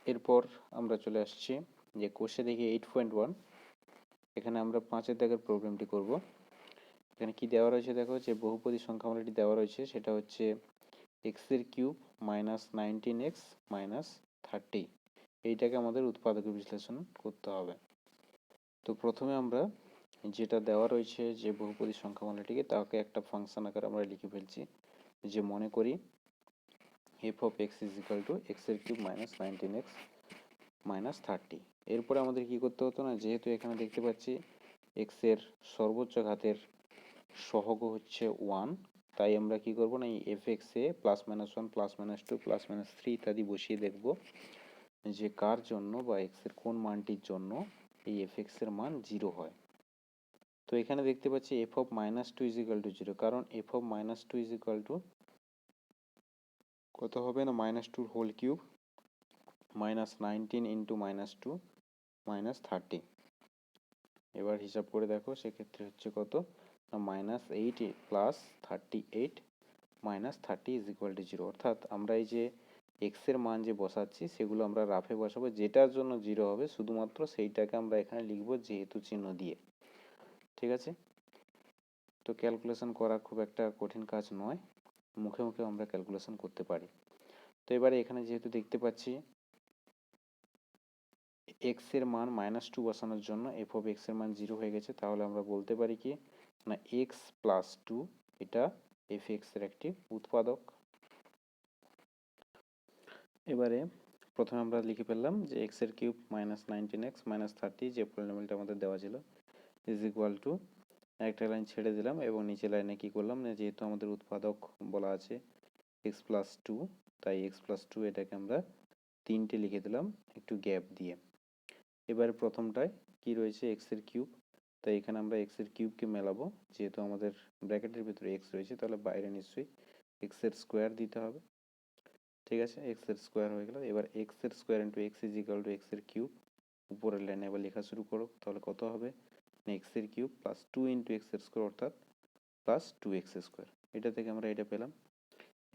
এরপর আমরা চলে আসছি যে কোষে দেখি 8.1। এখানে আমরা 5-এর দাগের প্রবলেমটি করব। এখানে কি দেওয়া রয়েছে দেখো, যে বহুপদী সংখ্যামালাটি দেওয়া রয়েছে সেটা হচ্ছে এক্সের কিউব মাইনাস 19x মাইনাস 30। এইটাকে আমাদের উৎপাদকে বিশ্লেষণ করতে হবে। তো প্রথমে আমরা যেটা দেওয়া রয়েছে যে বহুপদী সংখ্যামালাটিকে, তাকে একটা ফাংশন আকারে আমরা লিখে ফেলছি। যে মনে করি F of x is equal two এক্সের কিউব মাইনাস 19x মাইনাস 30। এরপরে আমাদের কি করতে হতো না, যেহেতু এখানে দেখতে পাচ্ছি এক্সের সর্বোচ্চ ঘাতের সহগ হচ্ছে 1, তাই আমরা কি করব না, এই এফ এক্সে plus minus 1 plus minus 2 plus minus 3 ইত্যাদি বসিয়ে দেখব যে কার জন্য বা এক্সের কোন মানটির জন্য এই এফ এক্সের মান 0 হয়। তো এখানে দেখতে পাচ্ছি f of minus 2 is equal to 0, কারণ f of minus 2 is equal to কত হবে না, minus 2 whole cube minus 19 into minus 2 minus 30। এবার হিসাব করে দেখো, সেক্ষেত্রে হচ্ছে কত না, minus 8 plus 38 minus 30 is equal to 0। অর্থাৎ আমরা এই যে এক্সের মান যে বসাচ্ছি সেগুলো আমরা রাফে বসাবো, যেটার জন্য 0 হবে শুধুমাত্র সেইটাকে আমরা এখানে লিখবো যেহেতু চিহ্ন দিয়ে। ঠিক আছে, তো ক্যালকুলেশন করা খুব একটা কঠিন কাজ নয়, মুখে মুখে আমরা ক্যালকুলেশন করতে পারি। তো এবারে এখানে যেহেতু দেখতে পাচ্ছি এক্স এর মান -2 বসানোর জন্য এফ অফ এক্স এর মান 0 হয়ে গেছে, তাহলে আমরা বলতে পারি কি না, এক্স প্লাস 2 এটা এফ এক্স এর একটি উৎপাদক। এবারে প্রথমে আমরা লিখে ফেললাম যে এক্স এর কিউব মাইনাস 19x মাইনাস 30, যে পলিনোমিয়ালটা আমাদের দেওয়া ছিল, ইজ ইকুয়াল টু, একটা লাইন ছেড়ে দিলাম এবং নিচে লাইনে কি করলাম না, যেহেতু আমাদের উৎপাদক বলা আছে এক্স প্লাস 2, তাই এক্স প্লাস 2 এটাকে আমরা 3টে লিখে দিলাম একটু গ্যাপ দিয়ে। এবারে প্রথমটায় কি রয়েছে, এক্স এর কিউব, তাই এখানে আমরা এক্স এর কিউবকে মেলাবো, যেহেতু আমাদের ব্র্যাকেটের ভিতরে এক্স রয়েছে তাহলে বাইরে নিশ্চয়ই এক্স এর স্কোয়ার দিতে হবে। ঠিক আছে, এক্স এর স্কোয়ার হয়ে গেল। এবার এক্স এর square into x is equal two x এর কিউব, উপরের লাইনে এবার লেখা শুরু করো, তাহলে কত হবে না, এক্স এর কিউব প্লাস 2 ইন্টু এক্স এর স্কোয়ার অর্থাৎ প্লাস 2x স্কোয়ার। এটা থেকে আমরা এটা পেলাম।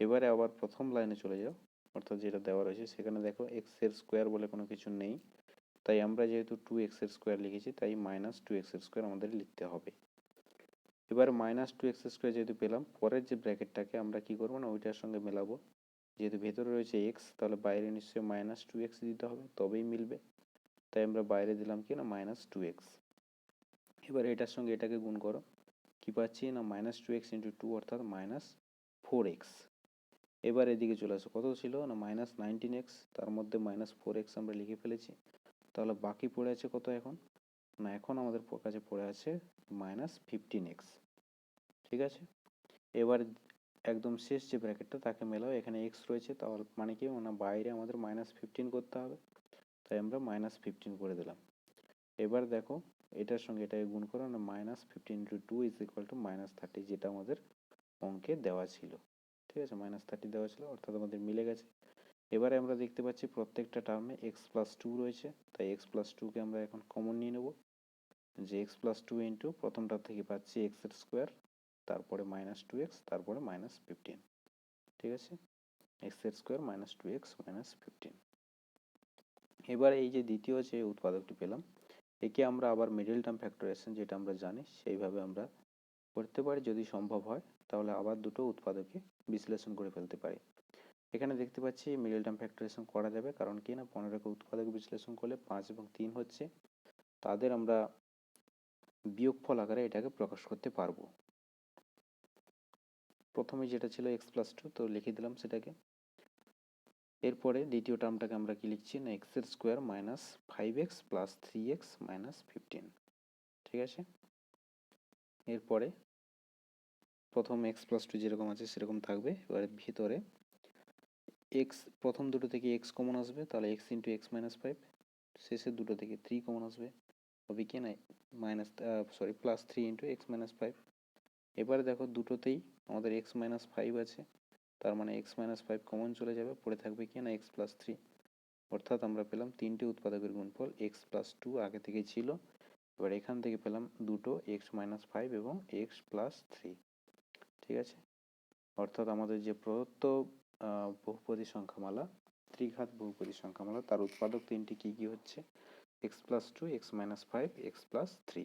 এবারে আবার প্রথম লাইনে চলে যাও, অর্থাৎ যেটা দেওয়া রয়েছে সেখানে দেখো এক্স এর স্কোয়ার বলে কোনো কিছু নেই, তাই আমরা যেহেতু 2x এর স্কোয়ার লিখেছি তাই মাইনাস 2x এর স্কোয়ার আমাদের লিখতে হবে। এবার মাইনাস 2x স্কোয়ার যেহেতু পেলাম, পরের যে ব্র্যাকেটটাকে আমরা কি করবো না, ওইটার সঙ্গে মেলাবো। যেহেতু ভেতরে রয়েছে x, তাহলে বাইরে নিশ্চয়ই মাইনাস 2x দিতে হবে তবেই মিলবে, তাই আমরা বাইরে দিলাম কি না, মাইনাস 2x। এবার এটার সঙ্গে এটাকে গুণ করো, কি পাচ্ছি না, মাইনাস 2x ইন্টু 2 অর্থাৎ মাইনাস 4x। এবার এদিকে চলে আসো, কত ছিল না, মাইনাস 19x, তার মধ্যে মাইনাস 4x আমরা লিখে ফেলেছি, তাহলে বাকি পড়ে আছে কত এখন না, এখন আমাদের কাছে পড়ে আছে মাইনাস 15x। ঠিক আছে, এবার একদম শেষ যে ব্র্যাকেটটা তাকে মেলাও, এখানে এক্স রয়েছে, তাহলে মানে কি না, বাইরে আমাদের -15 করতে হবে, তাই আমরা -15 করে দিলাম। এবার দেখো এটার সঙ্গে এটাকে গুণ করো না, -15 ইন্টু 2 ইজ ইকুয়াল টু -30, যেটা আমাদের অঙ্কে দেওয়া ছিল। ঠিক আছে, -30 দেওয়া ছিল, অর্থাৎ আমাদের মিলে গেছে। এবারে আমরা দেখতে পাচ্ছি প্রত্যেকটা টার্মে এক্স প্লাস 2 রয়েছে, তাই এক্স প্লাস 2কে আমরা এখন কমন নিয়ে নেব, যে এক্স প্লাস 2 ইন্টু প্রথমটার থেকে পাচ্ছি এক্স এর স্কোয়ার, তারপরে -2x, তারপরে -15। ঠিক আছে, এক্স এর স্কোয়ার -2x -15। এবার এই যে দ্বিতীয় যে উৎপাদকটি পেলাম, একে আমরা আবার মিডল টার্ম ফ্যাক্টরাইজেশন যেটা আমরা জানি সেইভাবে আমরা করতে পারি, যদি সম্ভব হয় তাহলে আবার দুটো উৎপাদকে বিশ্লেষণ করে ফেলতে পারি। এখানে দেখতে পাচ্ছি মিডল টার্ম ফ্যাক্টরাইজেশন করা যাবে, কারণ কি না, 15কে উৎপাদক বিশ্লেষণ করলে 5 এবং 3 হচ্ছে, তাদের আমরা বিয়োগফল আকারে এটাকে প্রকাশ করতে পারবো। প্রথমে যেটা ছিল এক্স প্লাস 2, তো লিখে দিলাম সেটাকে। এরপরে দ্বিতীয় টার্মটাকে আমরা কি লিখছি না, এক্স এর square minus 5x plus 3x minus 15। ঠিক আছে, এরপরে প্রথম এক্স প্লাস 2 যেরকম আছে সেরকম থাকবে, এবারে ভিতরে এক্স, প্রথম দুটো থেকে এক্স কমন আসবে, তাহলে এক্স ইন্টু এক্স মাইনাস 5, শেষের দুটো থেকে 3 কমন আসবে, হবে কি না, প্লাস 3 ইন্টু এক্স মাইনাস 5। এবারে দেখো দুটোতেই আমাদের এক্স মাইনাস 5 আছে, তার মানে এক্স মাইনাস 5 কমন চলে যাবে, পড়ে থাকবে কি না, এক্স প্লাস 3। অর্থাৎ আমরা পেলাম তিনটে উৎপাদকের গুণফল এক্স প্লাস 2 আগে থেকেই ছিল, এবার এখান থেকে পেলাম দুটো এক্স মাইনাস 5 এবং এক্স প্লাস 3। ঠিক আছে, অর্থাৎ আমাদের যে প্রদত্ত বহুপদী সংখ্যামালা ত্রিঘাত বহুপদী সংখ্যা, মানে তার উৎপাদক তিনটি কি কি হচ্ছে, x plus two, x minus five, x plus three.